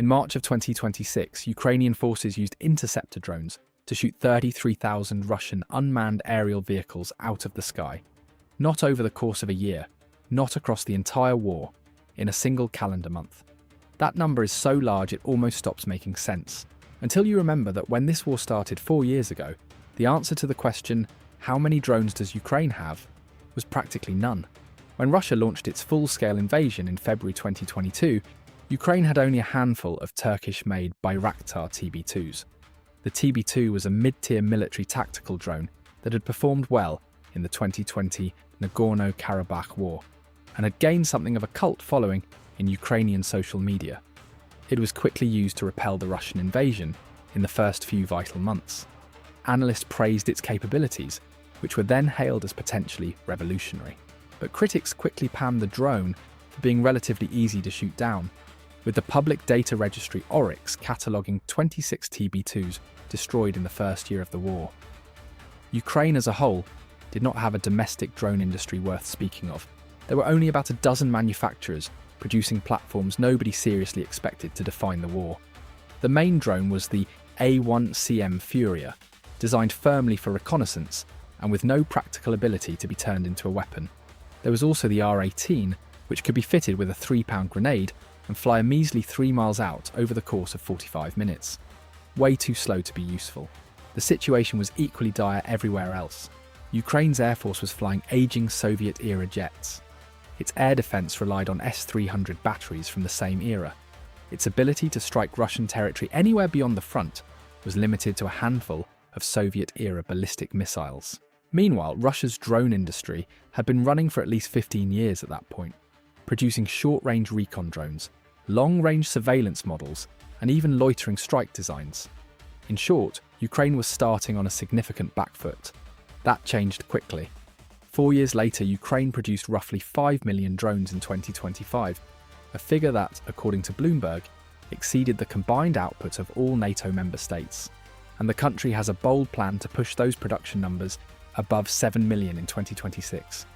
In March of 2026, Ukrainian forces used interceptor drones to shoot 33,000 Russian unmanned aerial vehicles out of the sky. Not over the course of a year, not across the entire war, in a single calendar month. That number is so large it almost stops making sense. Until you remember that when this war started 4 years ago, the answer to the question, how many drones does Ukraine have, was practically none. When Russia launched its full-scale invasion in February 2022, Ukraine had only a handful of Turkish-made Bayraktar TB2s. The TB2 was a mid-tier military tactical drone that had performed well in the 2020 Nagorno-Karabakh war and had gained something of a cult following in Ukrainian social media. It was quickly used to repel the Russian invasion in the first few vital months. Analysts praised its capabilities, which were then hailed as potentially revolutionary. But critics quickly panned the drone for being relatively easy to shoot down, with the public data registry Oryx cataloguing 26 TB2s destroyed in the first year of the war. Ukraine as a whole did not have a domestic drone industry worth speaking of. There were only about a dozen manufacturers producing platforms nobody seriously expected to define the war. The main drone was the A1CM Furia, designed firmly for reconnaissance and with no practical ability to be turned into a weapon. There was also the R18, which could be fitted with a 3-pound grenade and fly a measly 3 miles out over the course of 45 minutes. Way too slow to be useful. The situation was equally dire everywhere else. Ukraine's air force was flying aging Soviet-era jets. Its air defense relied on S-300 batteries from the same era. Its ability to strike Russian territory anywhere beyond the front was limited to a handful of Soviet-era ballistic missiles. Meanwhile, Russia's drone industry had been running for at least 15 years at that point, producing short-range recon drones, long-range surveillance models, and even loitering strike designs. In short, Ukraine was starting on a significant back foot. That changed quickly. 4 years later, Ukraine produced roughly 5 million drones in 2025, a figure that, according to Bloomberg, exceeded the combined output of all NATO member states. And the country has a bold plan to push those production numbers above 7 million in 2026.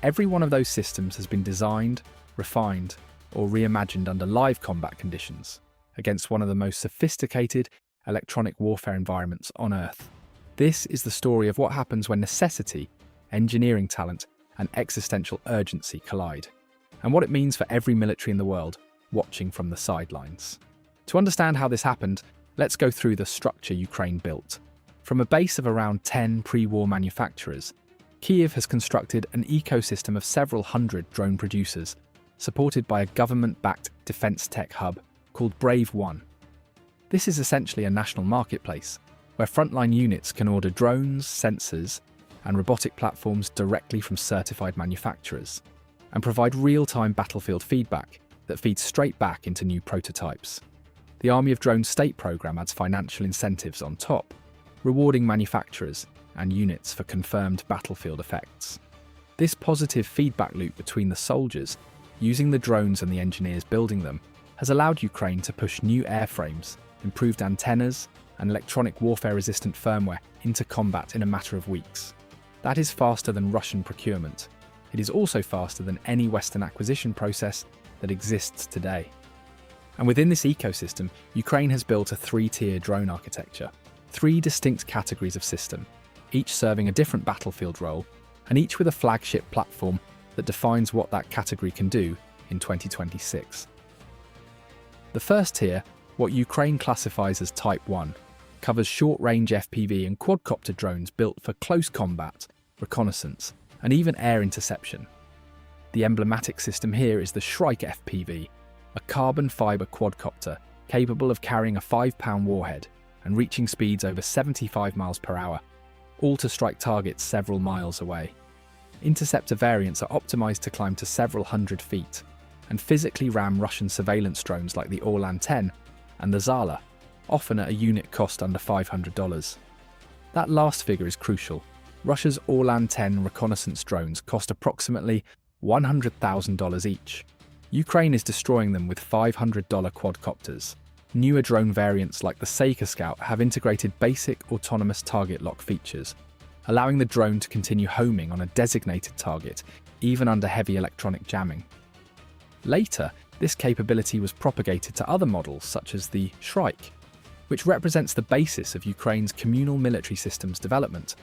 Every one of those systems has been designed, refined, or reimagined under live combat conditions against one of the most sophisticated electronic warfare environments on Earth. This is the story of what happens when necessity, engineering talent, and existential urgency collide, and what it means for every military in the world watching from the sidelines. To understand how this happened, let's go through the structure Ukraine built. From a base of around 10 pre-war manufacturers, Kyiv has constructed an ecosystem of several hundred drone producers, supported by a government-backed defense tech hub called Brave One. This is essentially a national marketplace, where frontline units can order drones, sensors, and robotic platforms directly from certified manufacturers, and provide real-time battlefield feedback that feeds straight back into new prototypes. The Army of Drones State program adds financial incentives on top, rewarding manufacturers and units for confirmed battlefield effects. This positive feedback loop between the soldiers, using the drones and the engineers building them, has allowed Ukraine to push new airframes, improved antennas, and electronic warfare-resistant firmware into combat in a matter of weeks. That is faster than Russian procurement. It is also faster than any Western acquisition process that exists today. And within this ecosystem, Ukraine has built a 3-tier drone architecture, 3 distinct categories of system, each serving a different battlefield role, and each with a flagship platform that defines what that category can do in 2026. The first tier, what Ukraine classifies as Type 1, covers short-range FPV and quadcopter drones built for close combat, reconnaissance, and even air interception. The emblematic system here is the Shrike FPV, a carbon fibre quadcopter capable of carrying a 5-pound warhead and reaching speeds over 75 miles per hour, all to strike targets several miles away. Interceptor variants are optimized to climb to several hundred feet and physically ram Russian surveillance drones like the Orlan-10 and the Zala, often at a unit cost under $500. That last figure is crucial. Russia's Orlan-10 reconnaissance drones cost approximately $100,000 each. Ukraine is destroying them with $500 quadcopters. Newer drone variants like the Seika Scout have integrated basic autonomous target lock features, allowing the drone to continue homing on a designated target, even under heavy electronic jamming. Later, This capability was propagated to other models such as the Shrike, which represents the basis of Ukraine's communal military systems development,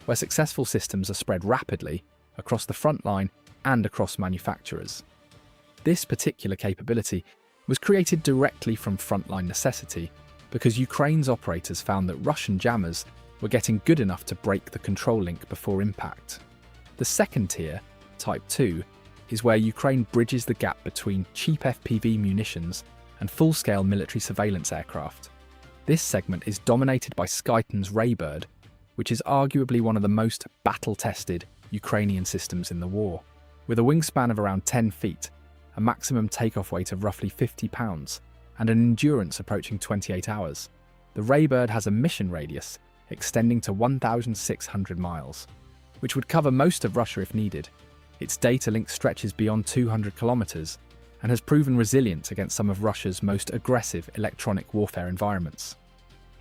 where successful systems are spread rapidly across the front line and across manufacturers. This particular capability was created directly from frontline necessity because Ukraine's operators found that Russian jammers were getting good enough to break the control link before impact. The second tier, Type 2, is where Ukraine bridges the gap between cheap FPV munitions and full-scale military surveillance aircraft. This segment is dominated by Skyton's Raybird, which is arguably one of the most battle-tested Ukrainian systems in the war. With a wingspan of around 10 feet, a maximum takeoff weight of roughly 50 pounds, and an endurance approaching 28 hours, the Raybird has a mission radius extending to 1,600 miles, which would cover most of Russia if needed. Its data link stretches beyond 200 kilometers and has proven resilient against some of Russia's most aggressive electronic warfare environments.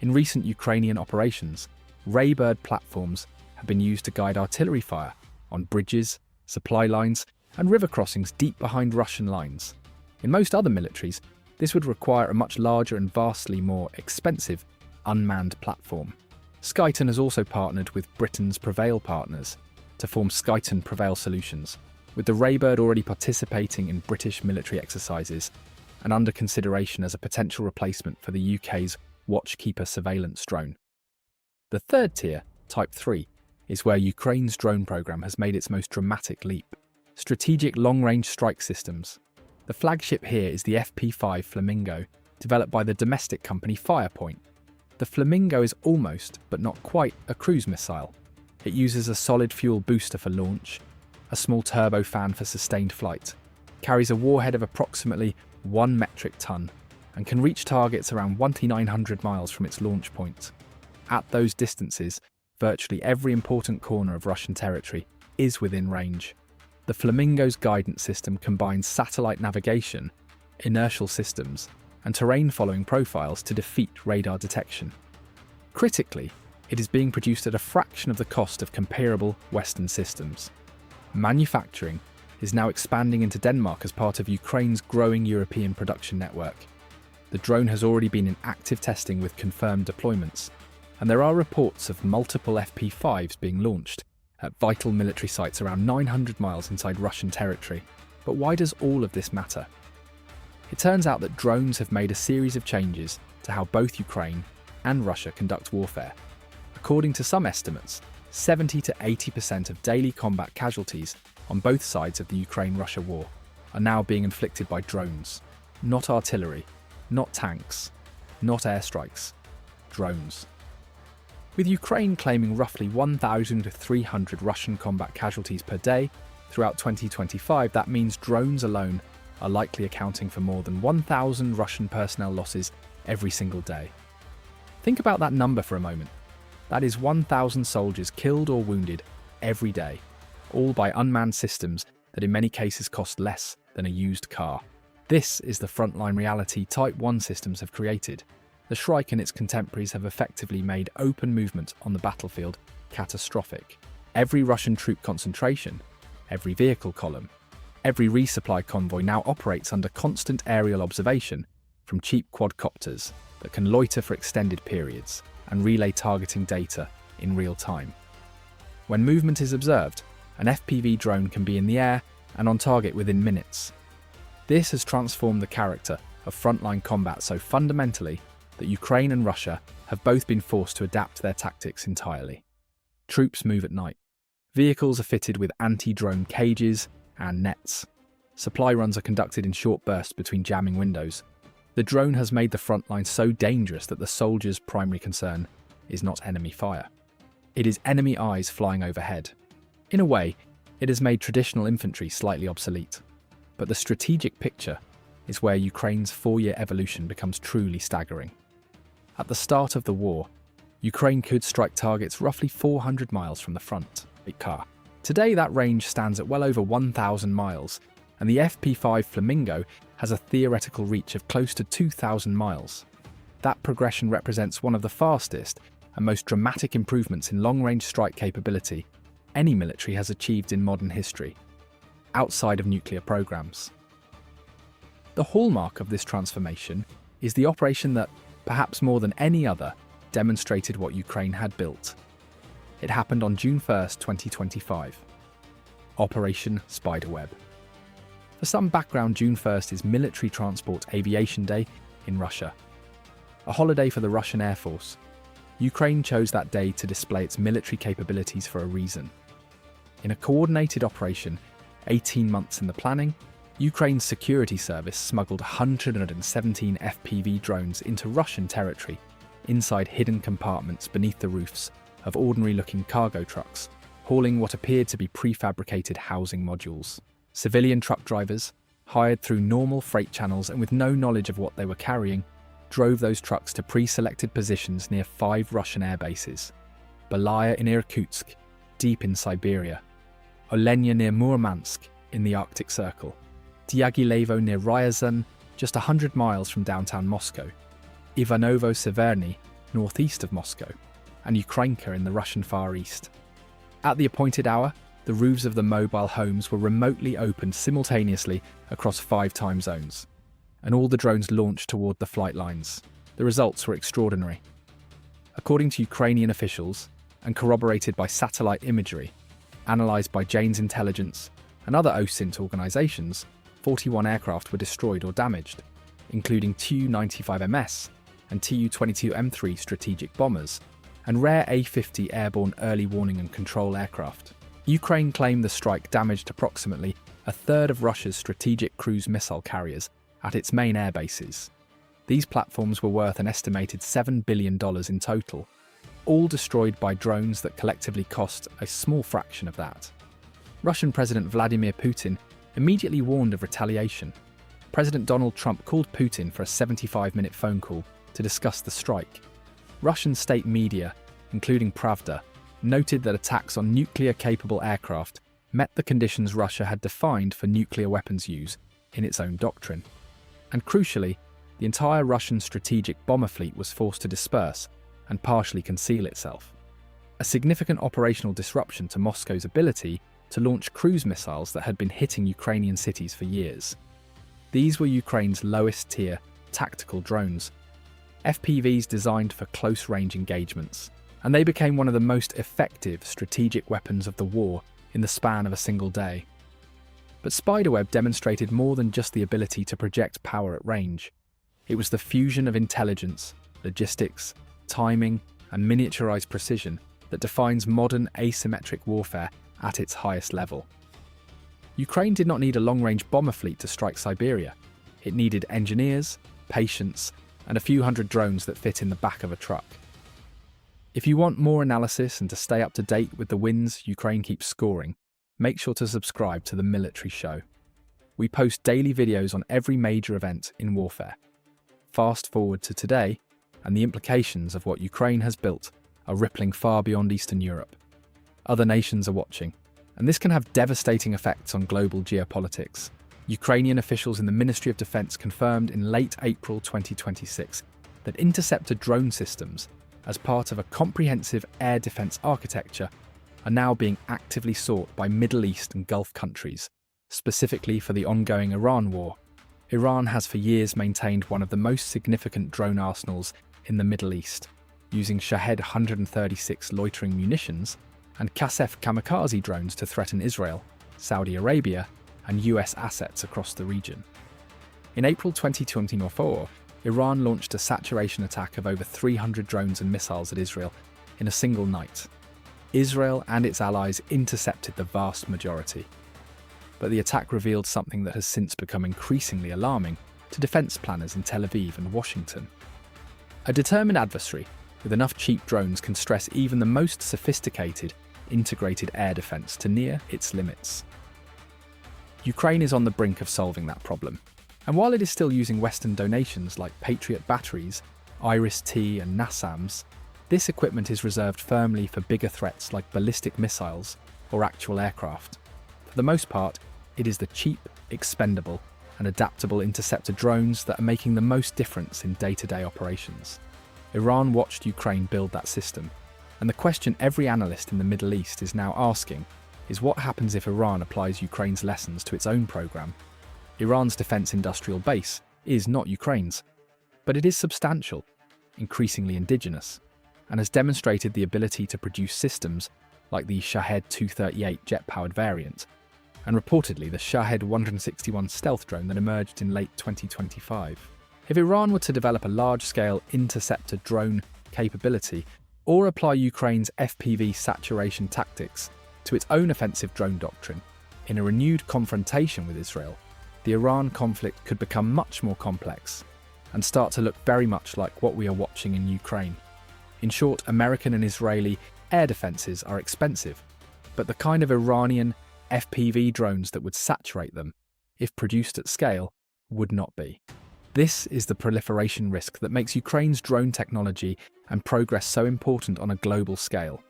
In recent Ukrainian operations, Raybird platforms have been used to guide artillery fire on bridges, supply lines, and river crossings deep behind Russian lines. In most other militaries, this would require a much larger and vastly more expensive unmanned platform. Skyton has also partnered with Britain's Prevail partners to form Skyton Prevail Solutions, with the Raybird already participating in British military exercises and under consideration as a potential replacement for the UK's Watchkeeper surveillance drone. The third tier, Type 3, is where Ukraine's drone program has made its most dramatic leap: strategic long-range strike systems. The flagship here is the FP-5 Flamingo, developed by the domestic company Firepoint. The Flamingo is almost, but not quite, a cruise missile. It uses a solid fuel booster for launch, a small turbofan for sustained flight, carries a warhead of approximately 1 metric ton, and can reach targets around 1,900 miles from its launch point. At those distances, virtually every important corner of Russian territory is within range. The Flamingo's guidance system combines satellite navigation, inertial systems, and terrain-following profiles to defeat radar detection. Critically, it is being produced at a fraction of the cost of comparable Western systems. Manufacturing is now expanding into Denmark as part of Ukraine's growing European production network. The drone has already been in active testing with confirmed deployments, and there are reports of multiple FP-5s being launched at vital military sites around 900 miles inside Russian territory. But why does all of this matter? It turns out that drones have made a series of changes to how both Ukraine and Russia conduct warfare. According to some estimates, 70 to 80% of daily combat casualties on both sides of the Ukraine-Russia war are now being inflicted by drones. Not artillery, not tanks, not airstrikes, drones. With Ukraine claiming roughly 1,300 Russian combat casualties per day throughout 2025, that means drones alone are likely accounting for more than 1,000 Russian personnel losses every single day. Think about that number for a moment. That is 1,000 soldiers killed or wounded every day, all by unmanned systems that in many cases cost less than a used car. This is the frontline reality Type 1 systems have created. The Shrike and its contemporaries have effectively made open movement on the battlefield catastrophic. Every Russian troop concentration, every vehicle column, every resupply convoy now operates under constant aerial observation from cheap quadcopters that can loiter for extended periods and relay targeting data in real time. When movement is observed, an FPV drone can be in the air and on target within minutes. This has transformed the character of frontline combat so fundamentally that Ukraine and Russia have both been forced to adapt their tactics entirely. Troops move at night. Vehicles are fitted with anti-drone cages and nets. Supply runs are conducted in short bursts between jamming windows. The drone has made the front line so dangerous that the soldiers' primary concern is not enemy fire. It is enemy eyes flying overhead. In a way, it has made traditional infantry slightly obsolete. But the strategic picture is where Ukraine's 4-year evolution becomes truly staggering. At the start of the war, Ukraine could strike targets roughly 400 miles from the front. Today, that range stands at well over 1,000 miles, and the FP-5 Flamingo has a theoretical reach of close to 2,000 miles. That progression represents one of the fastest and most dramatic improvements in long-range strike capability any military has achieved in modern history, outside of nuclear programs. The hallmark of this transformation is the operation that, perhaps more than any other, demonstrated what Ukraine had built. It happened on June 1st, 2025. Operation Spiderweb. For some background, June 1st is Military Transport Aviation Day in Russia, a holiday for the Russian Air Force. Ukraine chose that day to display its military capabilities for a reason. In a coordinated operation, 18 months in the planning, Ukraine's security service smuggled 117 FPV drones into Russian territory, inside hidden compartments beneath the roofs of ordinary-looking cargo trucks, hauling what appeared to be prefabricated housing modules. Civilian truck drivers, hired through normal freight channels and with no knowledge of what they were carrying, drove those trucks to pre-selected positions near 5 Russian air bases: Belaya in Irkutsk, deep in Siberia; Olenya near Murmansk in the Arctic Circle; Diaghilevo near Ryazan, just 100 miles from downtown Moscow; Ivanovo-Severny, northeast of Moscow; and Ukrainka in the Russian Far East. At the appointed hour, the roofs of the mobile homes were remotely opened simultaneously across 5 time zones, and all the drones launched toward the flight lines. The results were extraordinary. According to Ukrainian officials, and corroborated by satellite imagery, analysed by Jane's Intelligence and other OSINT organisations, 41 aircraft were destroyed or damaged, including Tu-95MS and Tu-22M3 strategic bombers, and rare A-50 airborne early warning and control aircraft. Ukraine claimed the strike damaged approximately a third of Russia's strategic cruise missile carriers at its main air bases. These platforms were worth an estimated $7 billion in total, all destroyed by drones that collectively cost a small fraction of that. Russian President Vladimir Putin immediately warned of retaliation. President Donald Trump called Putin for a 75-minute phone call to discuss the strike. Russian state media, including Pravda, noted that attacks on nuclear-capable aircraft met the conditions Russia had defined for nuclear weapons use in its own doctrine. And crucially, the entire Russian strategic bomber fleet was forced to disperse and partially conceal itself. A significant operational disruption to Moscow's ability to launch cruise missiles that had been hitting Ukrainian cities for years. These were Ukraine's lowest-tier tactical drones, FPVs designed for close-range engagements, and they became one of the most effective strategic weapons of the war in the span of a single day. But Spiderweb demonstrated more than just the ability to project power at range. It was the fusion of intelligence, logistics, timing, and miniaturized precision that defines modern asymmetric warfare at its highest level. Ukraine did not need a long-range bomber fleet to strike Siberia. It needed engineers, patience, and a few hundred drones that fit in the back of a truck. If you want more analysis and to stay up to date with the wins Ukraine keeps scoring, make sure to subscribe to The Military Show. We post daily videos on every major event in warfare. Fast forward to today, and the implications of what Ukraine has built are rippling far beyond Eastern Europe. Other nations are watching, and this can have devastating effects on global geopolitics. Ukrainian officials in the Ministry of Defense confirmed in late April 2026 that interceptor drone systems, as part of a comprehensive air defense architecture, are now being actively sought by Middle East and Gulf countries, specifically for the ongoing Iran war. Iran has for years maintained one of the most significant drone arsenals in the Middle East, using Shahed 136 loitering munitions and Qasef kamikaze drones to threaten Israel, Saudi Arabia, and US assets across the region. In April 2024, Iran launched a saturation attack of over 300 drones and missiles at Israel in a single night. Israel and its allies intercepted the vast majority. But the attack revealed something that has since become increasingly alarming to defense planners in Tel Aviv and Washington. A determined adversary with enough cheap drones can stress even the most sophisticated, integrated air defense to near its limits. Ukraine is on the brink of solving that problem. And while it is still using Western donations like Patriot batteries, Iris-T and NASAMS, this equipment is reserved firmly for bigger threats like ballistic missiles or actual aircraft. For the most part, it is the cheap, expendable, and adaptable interceptor drones that are making the most difference in day-to-day operations. Iran watched Ukraine build that system, and the question every analyst in the Middle East is now asking is what happens if Iran applies Ukraine's lessons to its own program? Iran's defense industrial base is not Ukraine's, but it is substantial, increasingly indigenous, and has demonstrated the ability to produce systems like the Shahed 238 jet-powered variant, and reportedly the Shahed 161 stealth drone that emerged in late 2025. If Iran were to develop a large-scale interceptor drone capability or apply Ukraine's FPV saturation tactics to its own offensive drone doctrine in a renewed confrontation with Israel, the Iran conflict could become much more complex and start to look very much like what we are watching in Ukraine. In short, American and Israeli air defences are expensive, but the kind of Iranian FPV drones that would saturate them, if produced at scale, would not be. This is the proliferation risk that makes Ukraine's drone technology and progress so important on a global scale.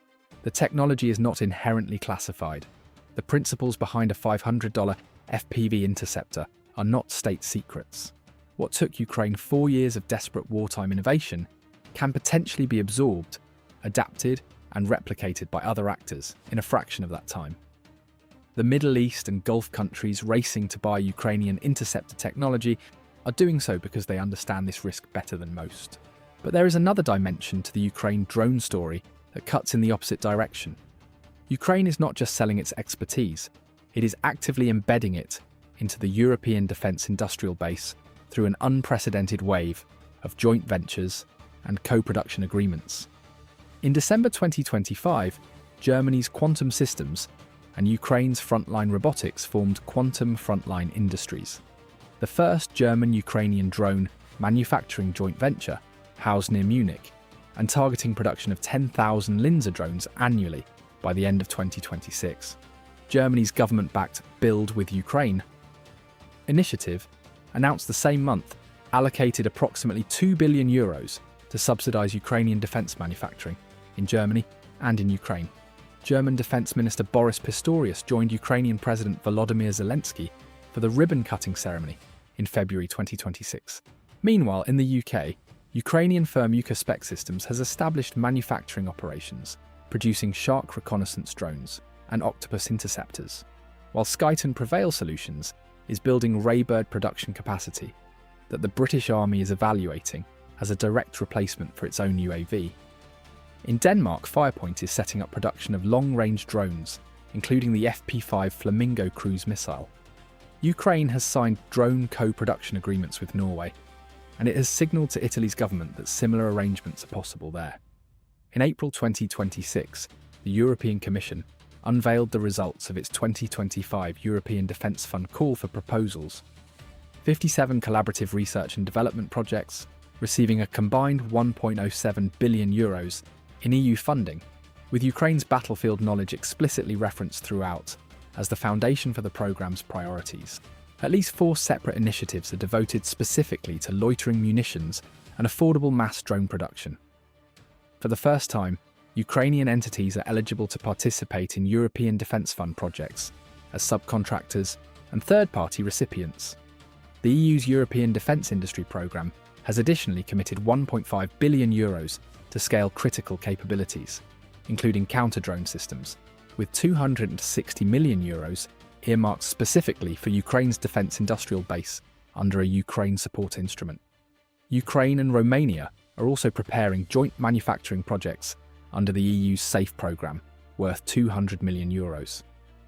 The technology is not inherently classified. The principles behind a $500 FPV interceptor are not state secrets. What took Ukraine 4 years of desperate wartime innovation can potentially be absorbed, adapted, and replicated by other actors in a fraction of that time. The Middle East and Gulf countries racing to buy Ukrainian interceptor technology are doing so because they understand this risk better than most. But there is another dimension to the Ukraine drone story that cuts in the opposite direction. Ukraine is not just selling its expertise, it is actively embedding it into the European defence industrial base through an unprecedented wave of joint ventures and co-production agreements. In December 2025, Germany's Quantum Systems and Ukraine's Frontline Robotics formed Quantum Frontline Industries, the first German-Ukrainian drone manufacturing joint venture housed near Munich and targeting production of 10,000 Linzer drones annually by the end of 2026. Germany's government-backed Build with Ukraine initiative, announced the same month, allocated approximately €2 billion to subsidise Ukrainian defence manufacturing in Germany and in Ukraine. German Defence Minister Boris Pistorius joined Ukrainian President Volodymyr Zelensky for the ribbon-cutting ceremony in February 2026. Meanwhile, in the UK, Ukrainian firm Spec Systems has established manufacturing operations, producing Shark reconnaissance drones and Octopus interceptors, while Skyton Prevail Solutions is building Raybird production capacity that the British Army is evaluating as a direct replacement for its own UAV. In Denmark, Firepoint is setting up production of long-range drones, including the FP-5 Flamingo cruise missile. Ukraine has signed drone co-production agreements with Norway, and it has signalled to Italy's government that similar arrangements are possible there. In April 2026, the European Commission unveiled the results of its 2025 European Defence Fund call for proposals. 57 collaborative research and development projects, receiving a combined €1.07 billion in EU funding, with Ukraine's battlefield knowledge explicitly referenced throughout as the foundation for the programme's priorities. At least 4 separate initiatives are devoted specifically to loitering munitions and affordable mass drone production. For the first time, Ukrainian entities are eligible to participate in European Defence Fund projects as subcontractors and third-party recipients. The EU's European Defence Industry Programme has additionally committed €1.5 billion to scale critical capabilities, including counter-drone systems, with €260 million earmarked specifically for Ukraine's defence industrial base under a Ukraine support instrument. Ukraine and Romania are also preparing joint manufacturing projects under the EU's SAFE programme, worth €200 million.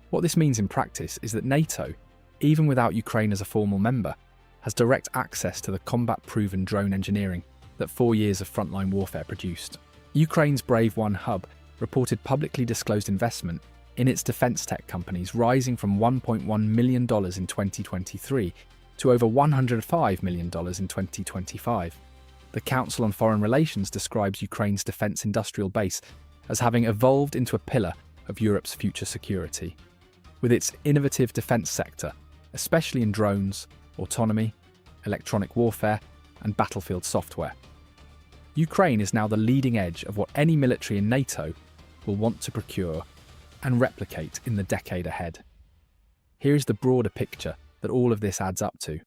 What this means in practice is that NATO, even without Ukraine as a formal member, has direct access to the combat-proven drone engineering that 4 years of frontline warfare produced. Ukraine's Brave One hub reported publicly disclosed investment in its defence tech companies rising from $1.1 million in 2023 to over $105 million in 2025. The Council on Foreign Relations describes Ukraine's defence industrial base as having evolved into a pillar of Europe's future security. With its innovative defence sector, especially in drones, autonomy, electronic warfare, and battlefield software, Ukraine is now the leading edge of what any military in NATO will want to procure and replicate in the decade ahead. Here is the broader picture that all of this adds up to.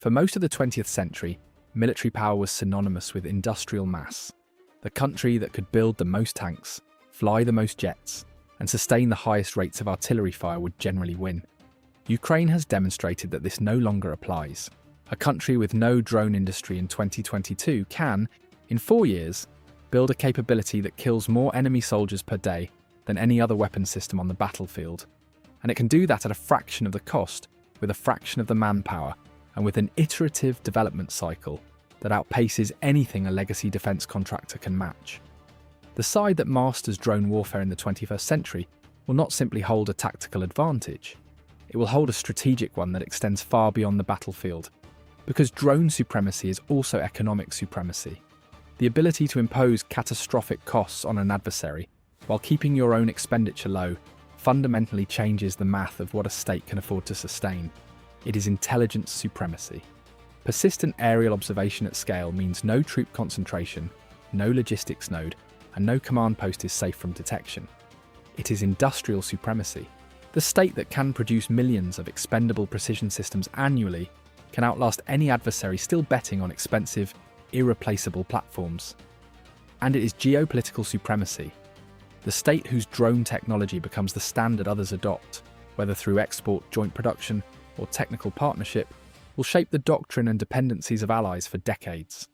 For most of the 20th century, military power was synonymous with industrial mass. The country that could build the most tanks, fly the most jets, and sustain the highest rates of artillery fire would generally win. Ukraine has demonstrated that this no longer applies. A country with no drone industry in 2022 can, in 4 years, build a capability that kills more enemy soldiers per day than any other weapon system on the battlefield. And it can do that at a fraction of the cost, with a fraction of the manpower, and with an iterative development cycle that outpaces anything a legacy defence contractor can match. The side that masters drone warfare in the 21st century will not simply hold a tactical advantage, it will hold a strategic one that extends far beyond the battlefield, because drone supremacy is also economic supremacy. The ability to impose catastrophic costs on an adversary while keeping your own expenditure low fundamentally changes the math of what a state can afford to sustain. It is intelligence supremacy. Persistent aerial observation at scale means no troop concentration, no logistics node, and no command post is safe from detection. It is industrial supremacy. The state that can produce millions of expendable precision systems annually can outlast any adversary still betting on expensive, irreplaceable platforms. And it is geopolitical supremacy. The state whose drone technology becomes the standard others adopt, whether through export, joint production, or technical partnership, will shape the doctrine and dependencies of allies for decades.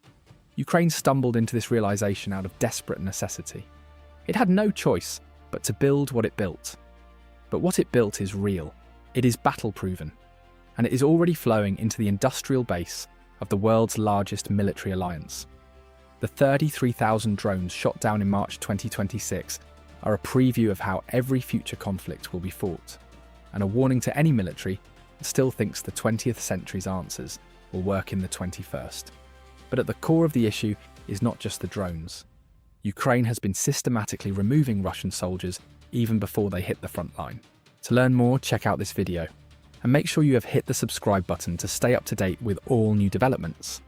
Ukraine stumbled into this realization out of desperate necessity. It had no choice but to build what it built. But what it built is real. It is battle-proven. And it is already flowing into the industrial base of the world's largest military alliance. The 33,000 drones shot down in March 2026 are a preview of how every future conflict will be fought, and a warning to any military that still thinks the 20th century's answers will work in the 21st. But at the core of the issue is not just the drones. Ukraine has been systematically removing Russian soldiers even before they hit the front line. To learn more, check out this video, and make sure you have hit the subscribe button to stay up to date with all new developments.